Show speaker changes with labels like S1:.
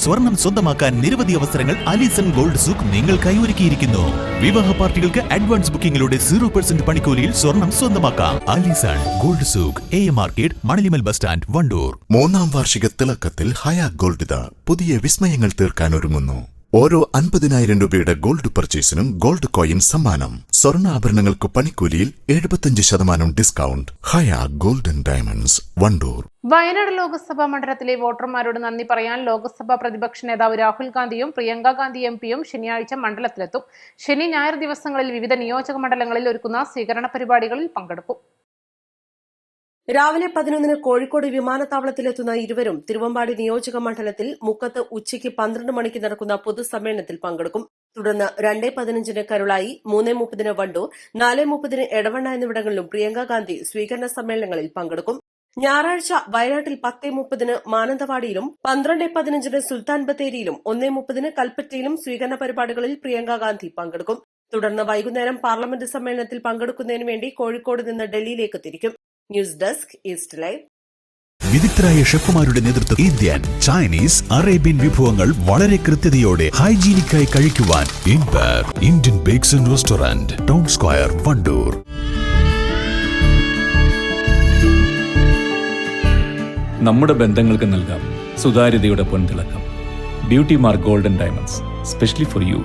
S1: സ്വർണം സ്വന്തമാക്കാൻ നിരവധി അവസരങ്ങൾ അലിസൺ ഗോൾഡ് സൂക്ക് നിങ്ങൾക്കായി ഒരുക്കിയിരിക്കുന്നു. വിവാഹ പാർട്ടികൾക്ക് അഡ്വാൻസ് ബുക്കിംഗിലൂടെ 0% പണിക്കൂലിയിൽ സ്വർണം സ്വന്തമാക്കാം. Alison gold souk, AM market, Manalimal bus stand, Wandoor.
S2: 3ാം വാർഷിക തിളക്കത്തിൽ ഹയാ ഗോൾഡ് പുതിയ വിസ്മയങ്ങൾ തീർക്കാൻ ഒരുങ്ങുന്നു. ഓരോ 50,000 രൂപയുടെ ഗോൾഡ് പർച്ചേസിനും ഗോൾഡ് കോയിൻ സമ്മാനം. സ്വർണ്ണാഭരണങ്ങൾക്ക് പണിക്കൂലിയിൽ 75% discount. Haya golden diamonds, Wandoor.
S3: Wayanad Lok Sabha മണ്ഡലത്തിലെ വോട്ടർമാരോട് നന്ദി പറയാൻ ലോക്സഭാ പ്രതിപക്ഷ നേതാവ് രാഹുൽ ഗാന്ധിയും പ്രിയങ്ക ഗാന്ധി MP ശനിയാഴ്ച മണ്ഡലത്തിലെത്തും. ശനി ഞായർ ദിവസങ്ങളിൽ വിവിധ നിയോജക മണ്ഡലങ്ങളിൽ ഒരുക്കുന്ന സ്വീകരണ പരിപാടികളിൽ പങ്കെടുക്കും.
S4: രാവിലെ 11-ന് കോഴിക്കോട് വിമാനത്താവളത്തിലെത്തുന്ന ഇരുവരും തിരുവമ്പാടി നിയോജക മണ്ഡലത്തിൽ മുക്കത്ത് ഉച്ചയ്ക്ക് 12 മണിക്ക് നടക്കുന്ന പൊതുസമ്മേളനത്തിൽ പങ്കെടുക്കും. തുടർന്ന് 2:15-ന് കരുളായി, 3:30-ന് വണ്ടൂർ, 4:30-ന് എടവണ്ണ എന്നിവിടങ്ങളിലും പ്രിയങ്ക ഗാന്ധി സ്വീകരണ സമ്മേളനങ്ങളിൽ പങ്കെടുക്കും. ഞായറാഴ്ച വയനാട്ടിൽ 10:30-ന് മാനന്തവാടിയിലും 12:15-ന് സുൽത്താൻ ബത്തേരിയിലും 1:30-ന് കൽപ്പറ്റയിലും സ്വീകരണ പരിപാടികളിൽ പ്രിയങ്ക ഗാന്ധി പങ്കെടുക്കും. തുടർന്ന് വൈകുന്നേരം പാർലമെന്റ് സമ്മേളനത്തിൽ പങ്കെടുക്കുന്നതിന് വേണ്ടി കോഴിക്കോട് നിന്ന് ഡൽഹിയിലേക്ക് തിരിക്കും. News desk, east live.
S1: വിദഗ്ധരായ ഷെഫുമാരുടെ നേതൃത്വം ഇന്ത്യൻ, ചൈനീസ്, അറേബ്യൻ വിഭവങ്ങൾ വളരെ കൃത്യതയോടെ ഹൈജീനിക്കായി കഴിക്കുവാൻ Indian bakes and restaurant, town square, Wandoor.
S5: നമ്മുടെ ബന്ധങ്ങൾക്ക് നൽകാം സുതാര്യതയുടെ പൊൻതിളക്കം. Beauty mark golden diamonds, specially for U.